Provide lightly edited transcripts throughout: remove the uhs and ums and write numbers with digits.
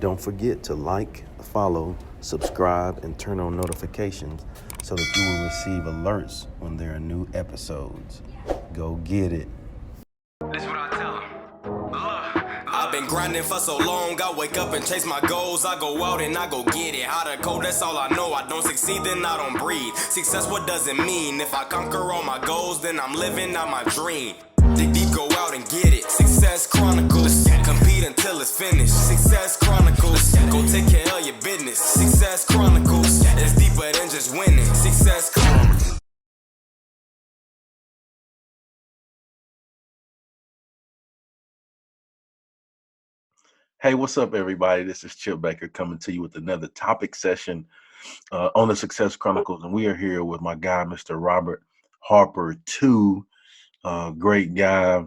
Don't forget to like, follow, subscribe, and turn on notifications so that you will receive alerts when there are new episodes. Go get it. That's what I tell them. Look, I've been grinding for so long, I wake up and chase my goals. I go out and I go get it. How to code, that's all I know. I don't succeed, then I don't breathe. Success, what does it mean? If I conquer all my goals, then I'm living out my dream. Dig deep, go out and get it. Success Chronicles. Compete until it's finished. Success Chronicles. Go take care of your business. Success Chronicles. It's deeper than just winning. Success Chronicles. Hey, what's up, everybody? This is Chip Baker coming to you with another topic session on the Success Chronicles, and we are here with my guy, Mr. Robert Harper II. Great guy,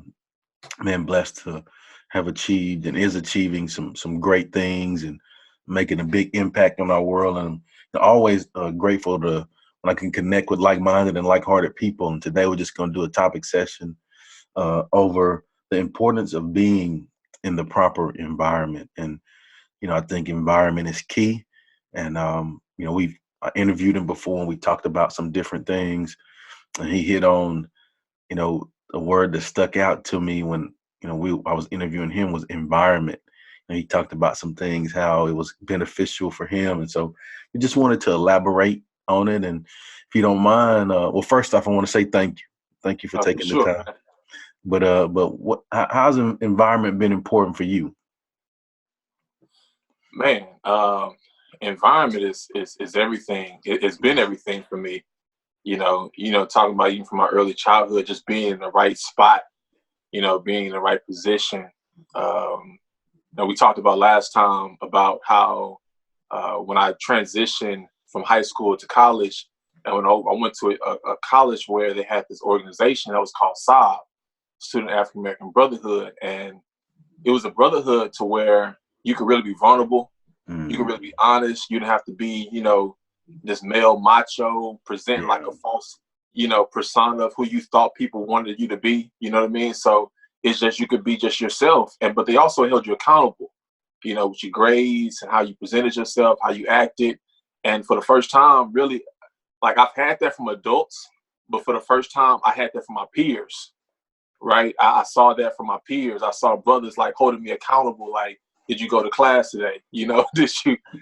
man, blessed to have achieved and is achieving some great things and making a big impact on our world. And I'm always grateful to when I can connect with like-minded and like-hearted people. And today we're just going to do a topic session over the importance of being in the proper environment. And, I think environment is key. And, I interviewed him before and we talked about some different things. And he hit on, a word that stuck out to me when, I was interviewing him was environment. And he talked about some things, how it was beneficial for him. And so we just wanted to elaborate on it. And if you don't mind, well, first off, I want to say thank you. Thank you for taking the time. But how's the environment been important for you? Man, environment is everything. It's been everything for me. Talking about even from my early childhood, just being in the right spot, being in the right position. We talked about last time about how when I transitioned from high school to college, and when I went to a college where they had this organization that was called SAB, Student African American Brotherhood, and it was a brotherhood to where you could really be vulnerable, you could really be honest. You didn't have to be, this male macho, present like a false, persona of who you thought people wanted you to be. You know what I mean? So it's just you could be just yourself, but they also held you accountable, with your grades and how you presented yourself, how you acted. And for the first time, really, like I've had that from adults, but for the first time, I had that from my peers. Right. I saw that from my peers. I saw brothers like holding me accountable. Like, did you go to class today? Did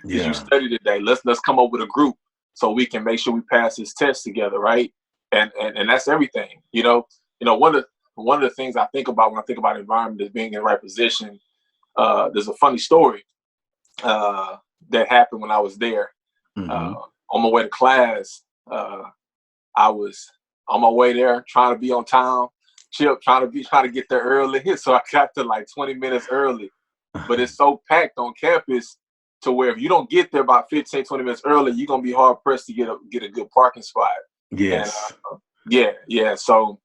you study today? Let's come up with a group so we can make sure we pass this test together. Right. And that's everything. One of the things I think about when I think about environment is being in the right position. There's a funny story that happened when I was there. On my way to class. I was on my way there trying to be on time. Chip trying to get there early, so I got there like 20 minutes early. But it's so packed on campus to where if you don't get there about 15, 20 minutes early, you're gonna be hard pressed to get a good parking spot. Yes. And, yeah. So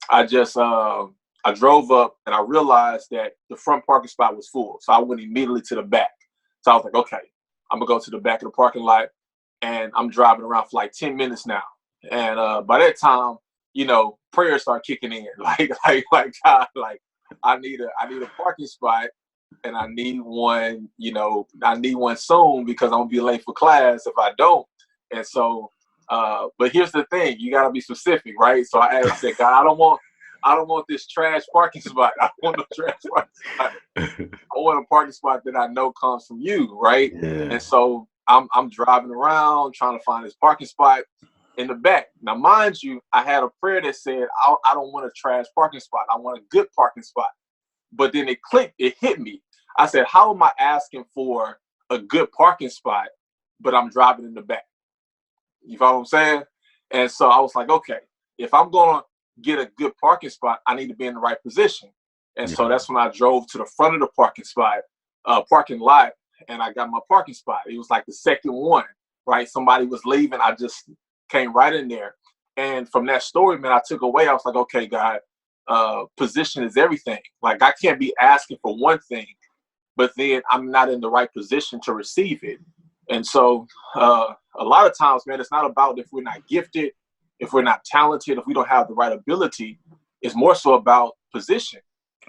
I just I drove up and I realized that the front parking spot was full, so I went immediately to the back. So I was like, okay, I'm gonna go to the back of the parking lot, and I'm driving around for like 10 minutes now. And by that time, prayers start kicking in. Like God, like I need a parking spot, and I need one. I need one soon because I'm gonna be late for class if I don't. And so, but here's the thing: you gotta be specific, right? So I said, God, I don't want this trash parking spot. I don't want no trash parking spot. I want a parking spot that I know comes from you, right? Yeah. And so I'm driving around trying to find this parking spot in the back. Now, mind you, I had a prayer that said, I don't want a trash parking spot. I want a good parking spot. But then it clicked, it hit me. I said, how am I asking for a good parking spot, but I'm driving in the back? You follow what I'm saying? And so I was like, okay, if I'm going to get a good parking spot, I need to be in the right position. And so that's when I drove to the front of the parking lot, and I got my parking spot. It was like the second one, right? Somebody was leaving. I just came right in there. And from that story, man, I took away, I was like, okay, God, position is everything. Like I can't be asking for one thing, but then I'm not in the right position to receive it. And so a lot of times, man, it's not about if we're not gifted, if we're not talented, if we don't have the right ability. It's more so about position.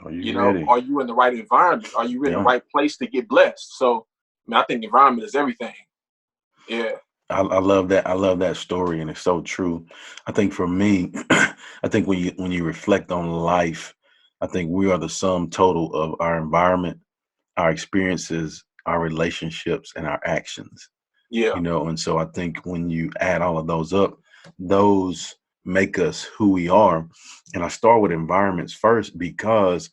Are you You know, ready? are you in the right environment? Are you in the Yeah. right place to get blessed? So, I mean, I think environment is everything. Yeah. I love that. I love that story, and it's so true. I think for me, I think when you reflect on life, I think we are the sum total of our environment, our experiences, our relationships, and our actions. Yeah. And so I think when you add all of those up, those make us who we are. And I start with environments first because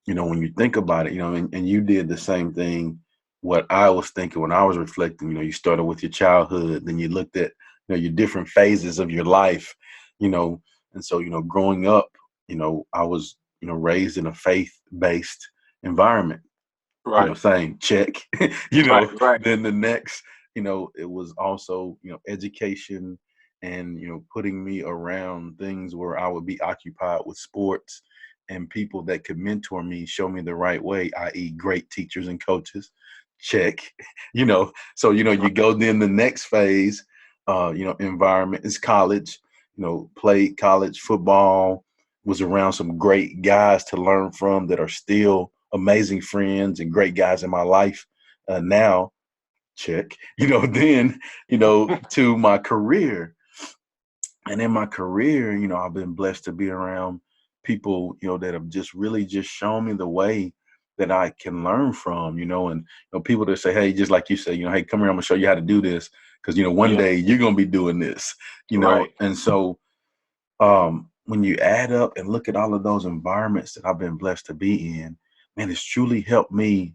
when you think about it, and you did the same thing. What I was thinking when I was reflecting, you started with your childhood, then you looked at, your different phases of your life, and so, growing up, I was, raised in a faith-based environment, Right. saying check, Right. Right. then the next, it was also, education and, putting me around things where I would be occupied with sports and people that could mentor me, show me the right way, i.e. great teachers and coaches, check, so, you go then the next phase, environment is college, played college football, was around some great guys to learn from that are still amazing friends and great guys in my life now, check, then, to my career. And in my career, I've been blessed to be around people, that have just really just shown me the way that I can learn from, and people that say, hey, just like you say, hey, come here, I'm gonna show you how to do this. Cause, one Yeah. day you're gonna be doing this, Right. and so when you add up and look at all of those environments that I've been blessed to be in, man, it's truly helped me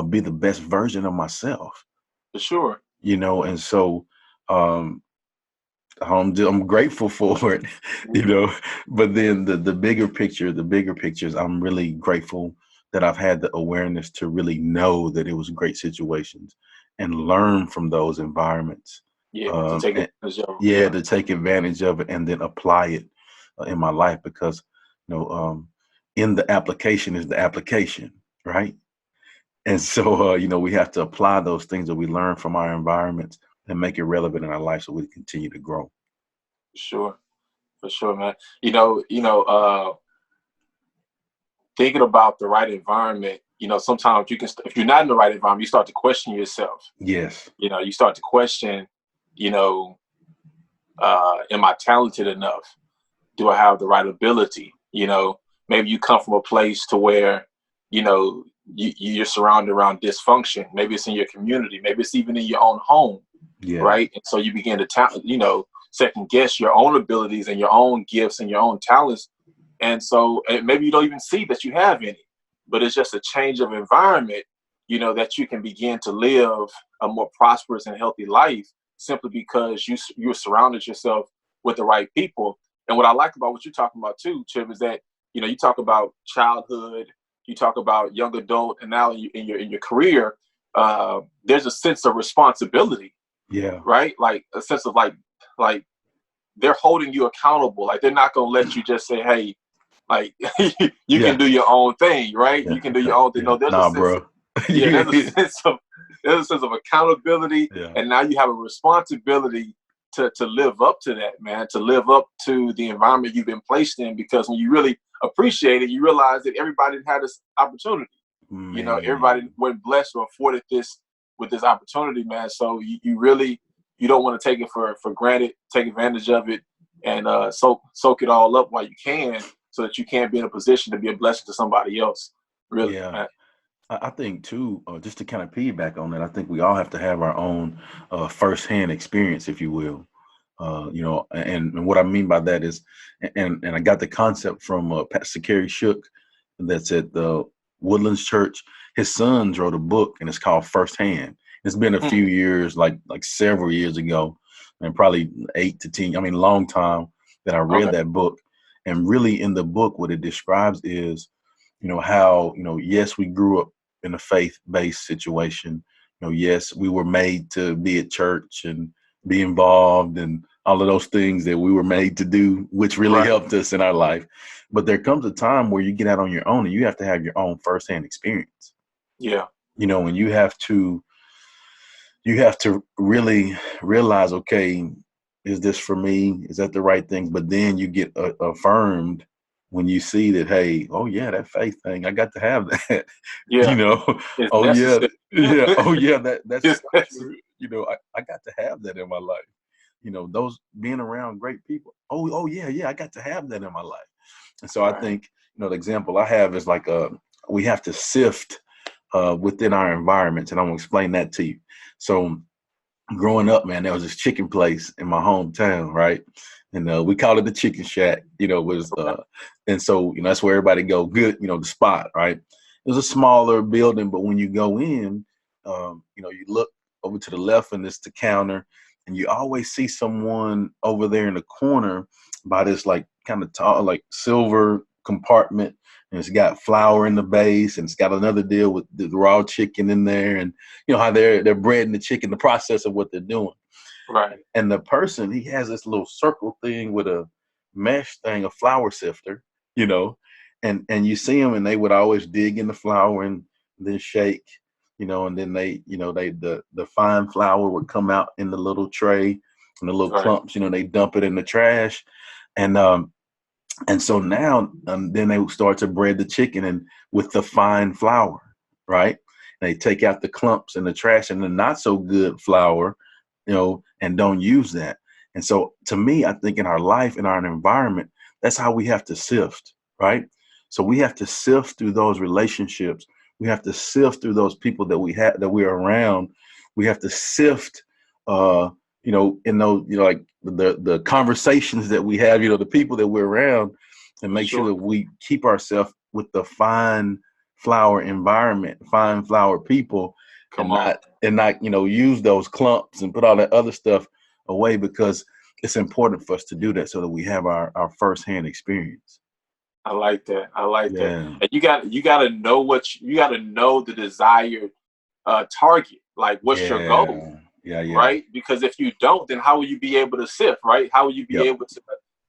be the best version of myself, For sure. and so um, I'm grateful for it, but then the bigger picture, is I'm really grateful that I've had the awareness to really know that it was great situations and learn from those environments. Yeah. To take And advantage of. yeah, Yeah. to take advantage of it and then apply it in my life because, in the application is the application, right? And so, we have to apply those things that we learn from our environments and make it relevant in our life so we continue to grow. For sure. For sure, man. Thinking about the right environment, sometimes you can, if you're not in the right environment, you start to question yourself. Yes. You start to question, you know, am I talented enough? Do I have the right ability? Maybe you come from a place to where, you're surrounded around dysfunction. Maybe it's in your community. Maybe it's even in your own home, Yeah. right? And so you begin to, second guess your own abilities and your own gifts and your own talents. And maybe you don't even see that you have any, but it's just a change of environment, that you can begin to live a more prosperous and healthy life simply because you surrounded yourself with the right people. And what I like about what you're talking about too, Chip, is that, you talk about childhood, you talk about young adult, and now in your career, there's a sense of responsibility, Yeah. right? Like a sense of like they're holding you accountable. Like they're not gonna let you just say, hey, like you Yeah. can do your own thing, right? Yeah. You can do your own thing. Yeah. No, there's a Nah, sense of, bro. yeah, there's a sense of accountability, Yeah. and now you have a responsibility to live up to that, man, to live up to the environment you've been placed in. Because when you really appreciate it, you realize that everybody had this opportunity. Everybody Man. wasn't blessed or afforded this with this opportunity, man. So you really, you don't want to take it for granted. Take advantage of it and soak it all up while you can, so that you can be in a position to be a blessing to somebody else. Really, Yeah. man. I think too, just to kind of piggyback on that, I think we all have to have our own firsthand experience, if you will. And what I mean by that is, and I got the concept from Pastor Kerry Shook, that's at the Woodlands Church. His sons wrote a book, and it's called Firsthand. It's been a few years, like several years ago, and probably 8 to 10. I mean, long time that I read that book. And really, in the book, what it describes is, how yes, we grew up in a faith-based situation. Yes, we were made to be at church and be involved and all of those things that we were made to do, which really Right. helped us in our life. But there comes a time where you get out on your own and you have to have your own firsthand experience. Yeah. And you have to really realize, okay, is this for me? Is that the right thing? But then you get affirmed when you see that, hey, oh yeah, that faith thing, I got to have that. Yeah, it's Oh yeah, necessary. yeah, oh yeah, that's It's so necessary. true. I got to have that in my life. Those being around great people. Oh yeah, yeah, I got to have that in my life. And so I Right. think, the example I have is like we have to sift within our environments, and I'm gonna explain that to you. So growing up, man, there was this chicken place in my hometown, right? And we called it the Chicken Shack. And so that's where everybody go. Good, the spot, right? It was a smaller building, but when you go in, you look over to the left, and it's the counter, and you always see someone over there in the corner by this like kind of tall, like silver compartment, and it's got flour in the base, and it's got another deal with the raw chicken in there, and how they're breading the chicken, the process of what they're doing. Right. And the person, he has this little circle thing with a mesh thing, a flour sifter, and you see them, and they would always dig in the flour and then shake, and then the fine flour would come out in the little tray, and the little Right. clumps, they dump it in the trash. And so now, then they start to bread the chicken and with the fine flour, right? And they take out the clumps and the trash and the not so good flour, and don't use that. And so to me, I think in our life, in our environment, that's how we have to sift, right? So we have to sift through those relationships. We have to sift through those people that we're around. We have to sift, in those, like the conversations that we have, the people that we're around, and make sure that we keep ourselves with the fine flower environment, fine flower people, and not use those clumps and put all that other stuff away, because it's important for us to do that so that we have our firsthand experience. I like that. I like that. Yeah. And you got to know you got to know the desired target. Like, what's your goal? Yeah. Right? Because if you don't, then how will you be able to sift? Right? How will you be able to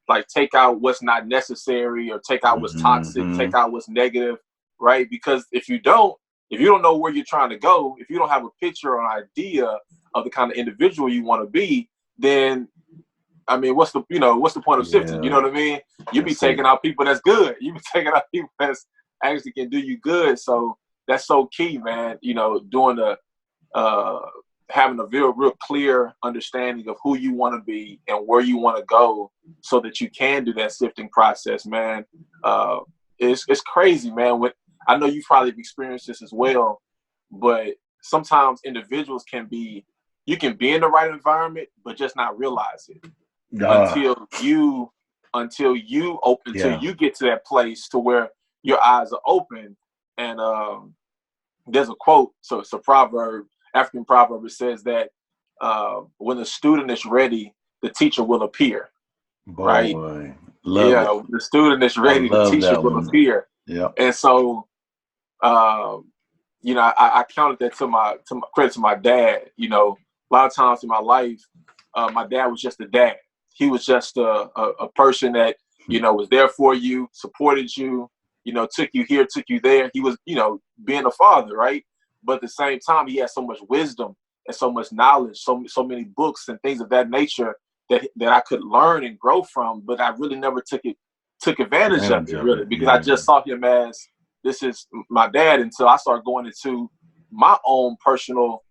like take out what's not necessary, or take out what's toxic, take out what's negative? Right? Because if you don't know where you're trying to go, if you don't have a picture or an idea of the kind of individual you want to be, then I mean, what's the point of sifting? You know what I mean? You be taking out people that's good. You be taking out people that's actually can do you good. So that's so key, man. Doing having a real clear understanding of who you want to be and where you want to go, so that you can do that sifting process, man. It's crazy, man. I know you've probably experienced this as well, but sometimes individuals you can be in the right environment, but just not realize it until you get to that place to where your eyes are open. And there's a quote, so it's a proverb, African proverb. It says that when the student is ready, the teacher will appear. Boy, right? Love it. When the student is ready, the teacher will appear. Yeah. And so I counted that to my credit to my dad. A lot of times in my life, my dad was just a dad. He was just a person that, was there for you, supported you, took you here, took you there. He was, being a father, right? But at the same time, he had so much wisdom and so much knowledge, so many books and things of that nature that I could learn and grow from. But I really never took advantage of it, really, because I just saw him as, this is my dad, until I started going into my own personal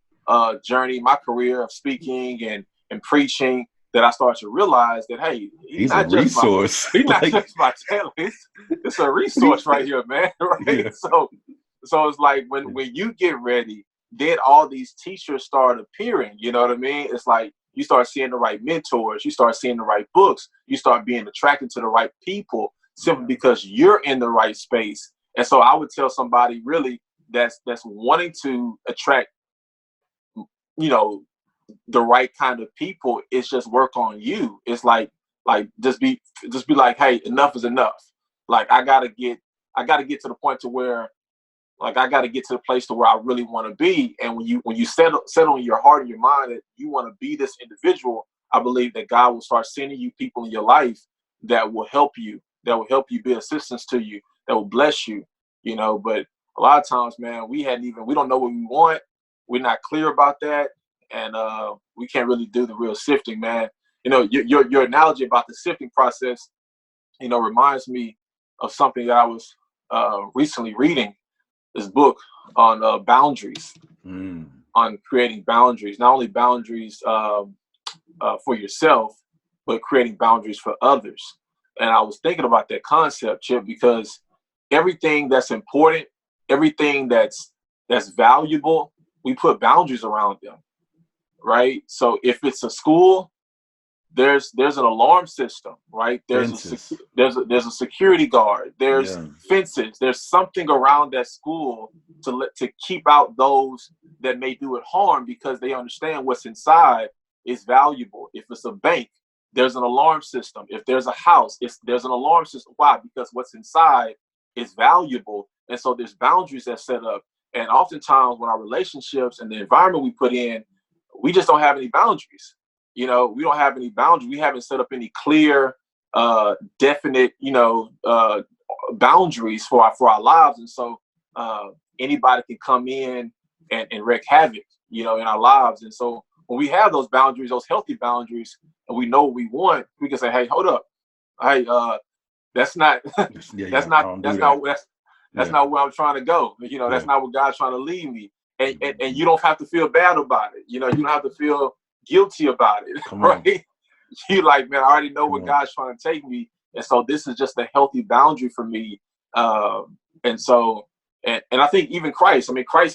journey, my career of speaking and preaching, that I started to realize that, hey, he's not a resource. He's not just my talent. It's a resource right here, man. Right? Yeah. So it's like when you get ready, then all these teachers start appearing. You know what I mean? It's like you start seeing the right mentors, you start seeing the right books, you start being attracted to the right people simply because you're in the right space. And so I would tell somebody really that's wanting to attract, the right kind of people, is just work on you. It's like just be like, hey, enough is enough. Like I gotta get to the point to where, like, I gotta get to the place to where I really want to be. And when you settle in your heart and your mind that you want to be this individual, I believe that God will start sending you people in your life that will help you, be assistance to you, that will bless you. But a lot of times, man, we don't know what we want. We're not clear about that. And we can't really do the real sifting, man. Your analogy about the sifting process, reminds me of something that I was recently reading. This book on boundaries, on creating boundaries, not only boundaries for yourself, but creating boundaries for others. And I was thinking about that concept, Chip, because everything that's important, everything that's valuable, we put boundaries around them, right? So if it's a school, there's an alarm system, right? There's a security guard. There's fences. There's something around that school to keep out those that may do it harm, because they understand what's inside is valuable. If it's a bank, there's an alarm system. If there's a house, there's an alarm system. Why? Because what's inside is valuable. And so there's boundaries that's set up. And oftentimes when our relationships and the environment we put in, we just don't have any boundaries. We don't have any boundaries. We haven't set up any clear, definite, boundaries for our lives. And so anybody can come in and wreak havoc, in our lives. And so when we have those boundaries, those healthy boundaries, and we know what we want, we can say, hey, hold up. Hey, that's not that's not where I'm trying to go. That's not what God's trying to lead me. And you don't have to feel bad about it. You don't have to feel guilty about it, right? You like, man, I already know where God's trying to take me. And so this is just a healthy boundary for me. And so, and I think even Christ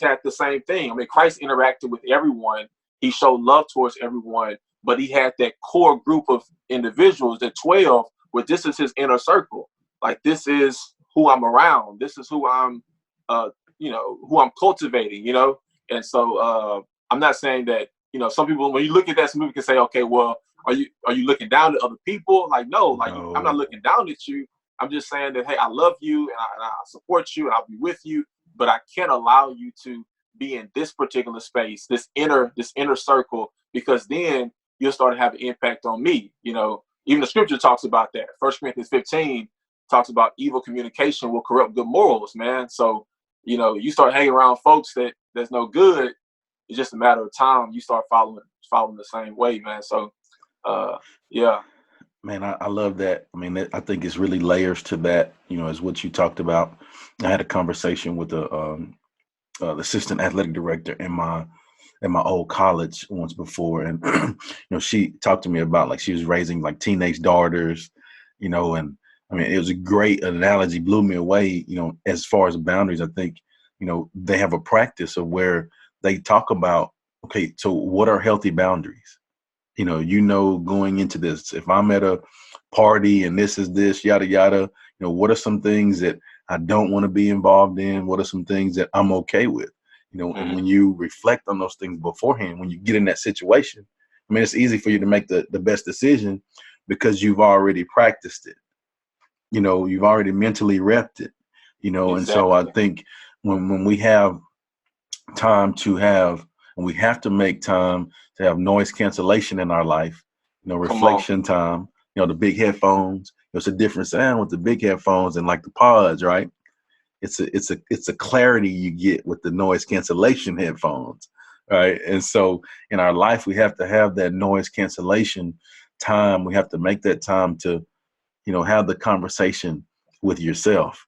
had the same thing. Christ interacted with everyone. He showed love towards everyone, but he had that core group of individuals, the 12, where this is his inner circle. Like, this is who I'm around. This is who I'm, who I'm cultivating, And so I'm not saying that, some people, when you look at that, some people can say, okay, well, are you looking down at other people? Like, no, I'm not looking down at you. I'm just saying that, hey, I love you and I support you and I'll be with you, but I can't allow you to be in this particular space, this inner circle, because then you'll start to have an impact on me. Even the scripture talks about that. 1 Corinthians 15 talks about evil communication will corrupt good morals, man. So, you start hanging around folks that's no good, it's just a matter of time. You start following the same way, man. So, yeah. Man, I love that. I think it's really layers to that, as what you talked about. I had a conversation with the assistant athletic director in my old college once before. And, she talked to me about, like, she was raising like teenage daughters, and it was a great analogy, blew me away, as far as boundaries. I think, they have a practice of where they talk about, okay, so what are healthy boundaries? Going into this, if I'm at a party and this is this, yada, yada, what are some things that I don't want to be involved in? What are some things that I'm okay with? And when you reflect on those things beforehand, when you get in that situation, it's easy for you to make the best decision because you've already practiced it. You've already mentally repped it, Exactly. And so I think when we have time to have, and we have to make time to have noise cancellation in our life, reflection time, the big headphones, it's a different sound with the big headphones and like the pods, right? It's a clarity you get with the noise cancellation headphones, right? And so in our life, we have to have that noise cancellation time. We have to make that time to, have the conversation with yourself.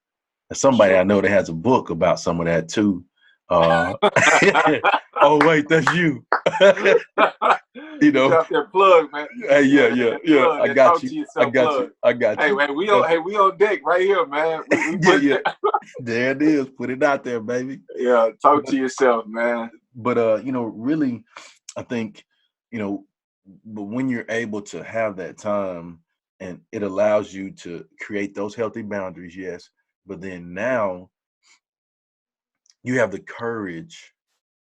As somebody I know that has a book about some of that too. Oh wait, that's you. Drop that plug, man. Hey, yeah. I got you. Hey, man, we on deck right here, man. Yeah. There it is. Put it out there, baby. Yeah, talk to yourself, man. But really, I think, but when you're able to have that time and it allows you to create those healthy boundaries, yes. But then now you have the courage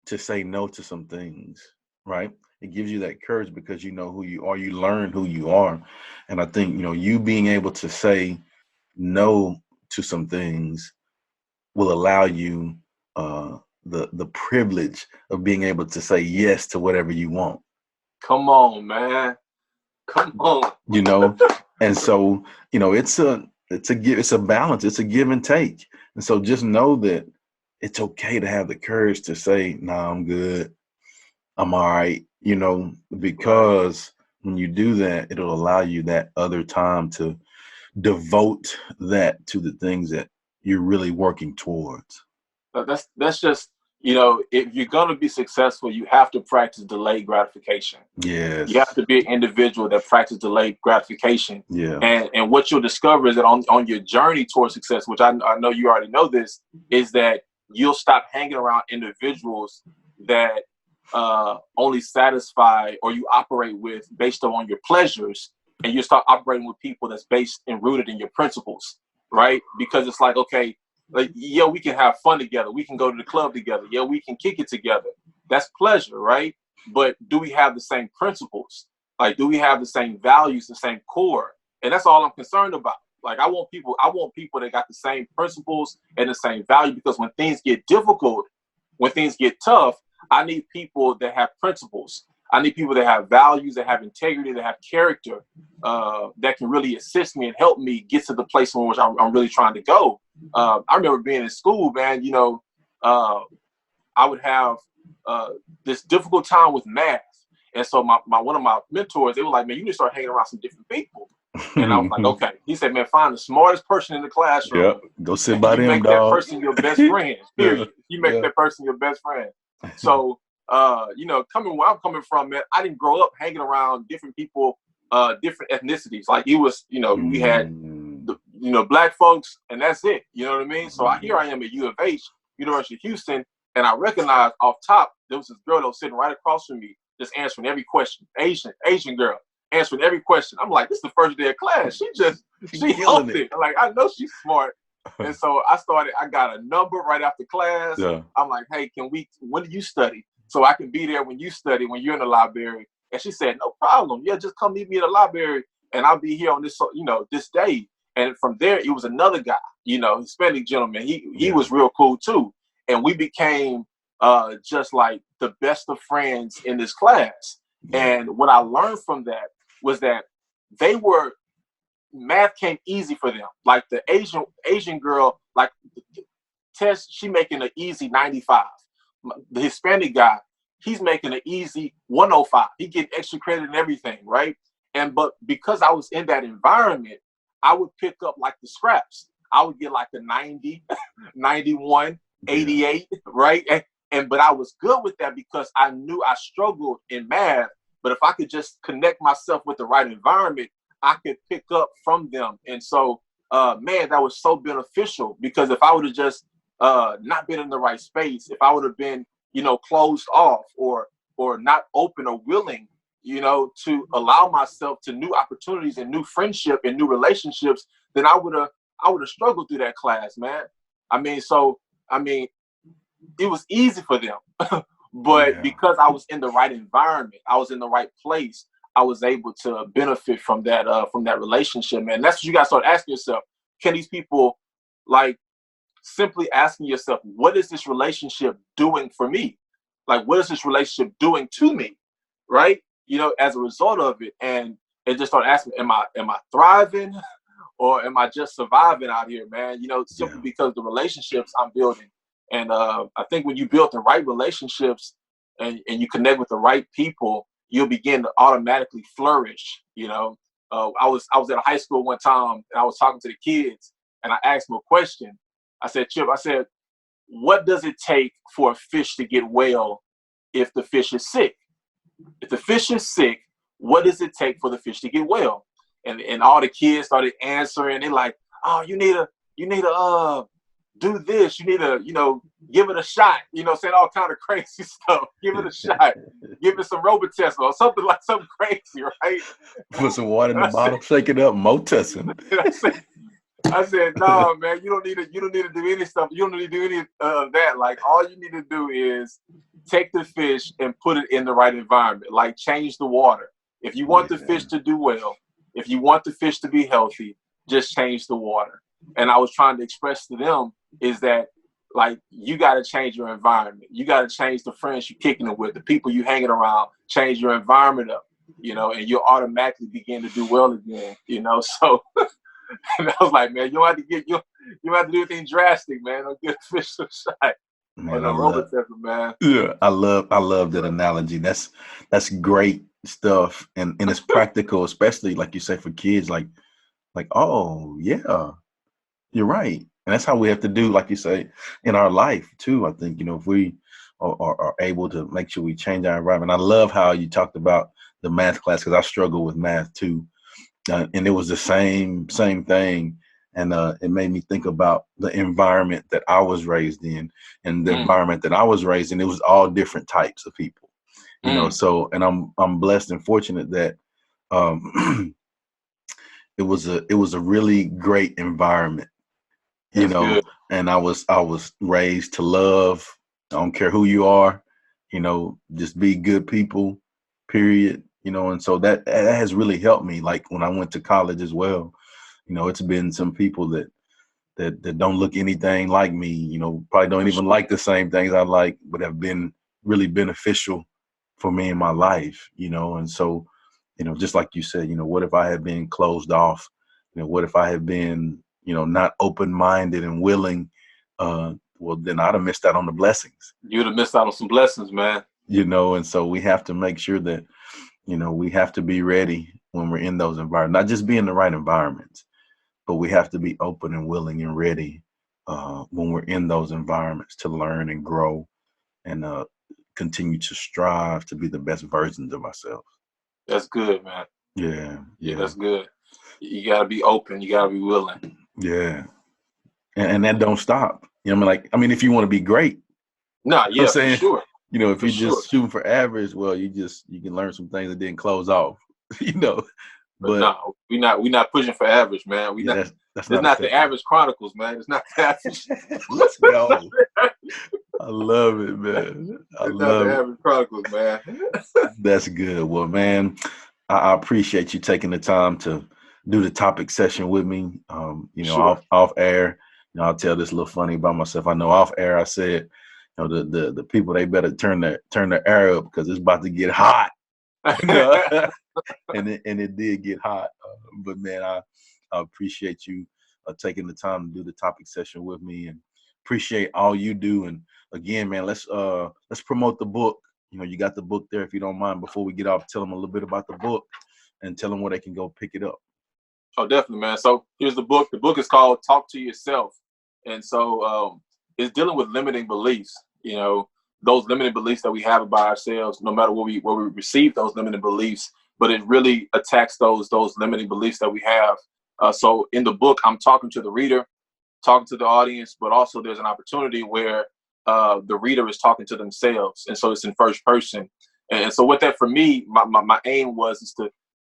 to say no to some things, right? It gives you that courage because you know who you are. You learn who you are. And I think, you being able to say no to some things will allow you the privilege of being able to say yes to whatever you want. Come on, man. Come on. And so, it's a balance. It's a give and take. And so just know that it's okay to have the courage to say, nah, I'm good. I'm all right. Because when you do that, it'll allow you that other time to devote that to the things that you're really working towards? That's just, if you're going to be successful, you have to practice delayed gratification. Yes. You have to be an individual that practices delayed gratification. Yeah. And what you'll discover is that on your journey towards success, which I know you already know this, is that you'll stop hanging around individuals that only satisfy or you operate with based on your pleasures, and you start operating with people that's based and rooted in your principles, right? Because it's like, okay, like, yeah, we can have fun together. We can go to the club together. Yeah, we can kick it together. That's pleasure, right? But do we have the same principles? Like, do we have the same values, the same core? And that's all I'm concerned about. Like, I want people that got the same principles and the same value, because when things get difficult, when things get tough, I need people that have principles. I need people that have values, that have integrity, that have character, that can really assist me and help me get to the place in which I'm really trying to go. I remember being in school, man, I would have this difficult time with math. And so one of my mentors, they were like, man, you need to start hanging around some different people. And I was like, okay. He said, man, find the smartest person in the classroom. Yep. Go sit by them, make dog. that person your best friend. Period. You make that person your best friend. So, coming where I'm coming from, man, I didn't grow up hanging around different people, different ethnicities. Like, it was, we had black folks, and that's it. You know what I mean? So here I am at U of H, University of Houston, and I recognized off top, there was this girl that was sitting right across from me, just answering every question. Asian girl, answering every question. I'm like, this is the first day of class. She helped it. Like, I know she's smart. And so I got a number right after class. Yeah. I'm like, hey, when do you study? So I can be there when you study, when you're in the library. And she said, no problem. Yeah, just come meet me in the library and I'll be here on this, this day. And from there, it was another guy, Hispanic gentleman. He was real cool too. And we became just like the best of friends in this class. Yeah. And what I learned from that was that math came easy for them. Like the Asian girl, like the test, she making an easy 95. The Hispanic guy, he's making an easy 105. He getting extra credit and everything, right? But because I was in that environment, I would pick up like the scraps. I would get like a 90, 91, 88, right? But I was good with that because I knew I struggled in math. But if I could just connect myself with the right environment, I could pick up from them. And so, man, that was so beneficial, because if I would have just not been in the right space, if I would have been, closed off or not open or willing, to allow myself to new opportunities and new friendship and new relationships, then I would have struggled through that class, man. It was easy for them, but because I was in the right environment, I was in the right place, I was able to benefit from that relationship, man. That's what you guys start asking yourself. Can these people, like, simply asking yourself, what is this relationship doing for me? Like, what is this relationship doing to me? Right? As a result of it. And just start asking, am I thriving or am I just surviving out here, man? Simply because the relationships I'm building. And I think when you build the right relationships and you connect with the right people, you'll begin to automatically flourish. I was at a high school one time and I was talking to the kids and I asked them a question. I said, Chip, what does it take for a fish to get well if the fish is sick? If the fish is sick, what does it take for the fish to get well? And all the kids started answering. They're like, oh, you need to do this. You need to, give it a shot. Saying all kind of crazy stuff. Give it a shot. Give it some Robitussin or something crazy, right? Put some water in the bottle, shake it up, Motussin. I said, no, man, you don't need to do any stuff. You don't need to do any of that. Like, all you need to do is take the fish and put it in the right environment. Like, change the water. If you want the fish to do well, if you want the fish to be healthy, just change the water. And I was trying to express to them is that, like, you got to change your environment. You got to change the friends you're kicking it with, the people you hanging around, change your environment up, and you'll automatically begin to do well again, So and I was like, man, you don't have to do anything drastic, man. Don't get a fish a shot. Man, man. Yeah, I love that analogy. That's great stuff. And it's practical, especially like you say for kids. Like like, oh yeah, you're right. And that's how we have to do, like you say, in our life too. I think, if we are able to make sure we change our environment. I love how you talked about the math class, because I struggle with math too. And it was the same thing. And it made me think about the environment that I was raised in, and the environment that I was raised in. It was all different types of people, so, and I'm blessed and fortunate that it was a really great environment, That's good. and I was raised to love. I don't care who you are, just be good people, period. And so that has really helped me. Like when I went to college as well, it's been some people that don't look anything like me, probably don't even like the same things I like, but have been really beneficial for me in my life, and so, just like you said, what if I had been closed off? What if I had been, not open-minded and willing? Well, then I'd have missed out on the blessings. You'd have missed out on some blessings, man. And so we have to make sure that, we have to be ready when we're in those environments, not just be in the right environments, but we have to be open and willing and ready when we're in those environments to learn and grow and continue to strive to be the best versions of ourselves. That's good, man. Yeah. That's good. You got to be open. You got to be willing. Yeah. And that don't stop. If you want to be great. Nah, yeah, I'm saying, for sure. If you're just shooting for average, well, you can learn some things that didn't close off, But no, we not pushing for average, man. that's it's not the average Chronicles, man. It's not the average. Let's go. I love it, man. It's not the average Chronicles, man. That's good. Well, man, I appreciate you taking the time to do the topic session with me. Sure. Off air, I'll tell this little funny about myself. I know off air I said, the people, they better turn their air up because it's about to get hot. And it did get hot. But man, I appreciate you taking the time to do the topic session with me, and appreciate all you do. And again, man, let's promote the book. You got the book there, if you don't mind. Before we get off, tell them a little bit about the book and tell them where they can go pick it up. Oh, definitely, man. So here's the book. The book is called Talk to Yourself. And so it's dealing with limiting beliefs, those limiting beliefs that we have about ourselves, no matter where we receive those limiting beliefs, but it really attacks those limiting beliefs that we have. So in the book, I'm talking to the reader, talking to the audience, but also there's an opportunity where the reader is talking to themselves. And so it's in first person. And so with that, for me, my aim is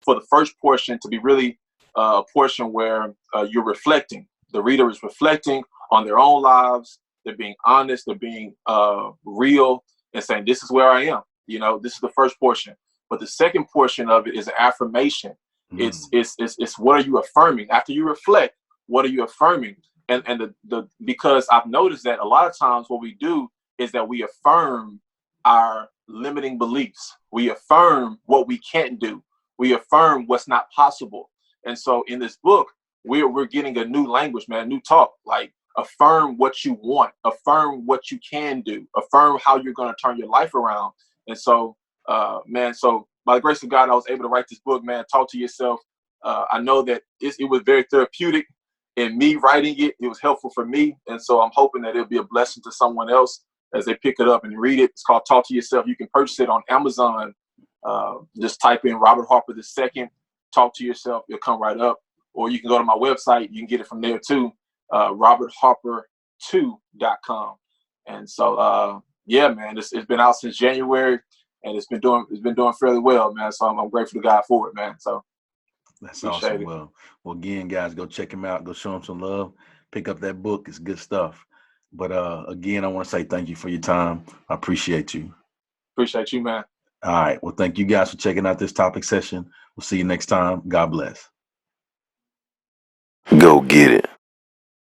for the first portion to be really a portion where you're reflecting. The reader is reflecting on their own lives. They're being honest. They're being real and saying, this is where I am. This is the first portion. But the second portion of it is an affirmation. It's what are you affirming? After you reflect, what are you affirming? And because I've noticed that a lot of times what we do is that we affirm our limiting beliefs. We affirm what we can't do. We affirm what's not possible. And so in this book, we're getting a new language, man, new talk. Like, affirm what you want, affirm what you can do, affirm how you're going to turn your life around. And so, so by the grace of God, I was able to write this book, man. Talk to Yourself. I know that it was very therapeutic in me writing it. It was helpful for me. And so I'm hoping that it'll be a blessing to someone else as they pick it up and read it. It's called Talk to Yourself. You can purchase it on Amazon. Just type in Robert Harper II, Talk to Yourself. It'll come right up. Or you can go to my website. You can get it from there too. RobertHarper2.com. And so, man, it's been out since January, and it's been doing fairly well, man. So I'm grateful to God for it, man. So that's awesome. Well, again, guys, go check him out. Go show him some love. Pick up that book. It's good stuff. But again, I want to say thank you for your time. I appreciate you. Appreciate you, man. All right. Well, thank you guys for checking out this topic session. We'll see you next time. God bless. Go get it.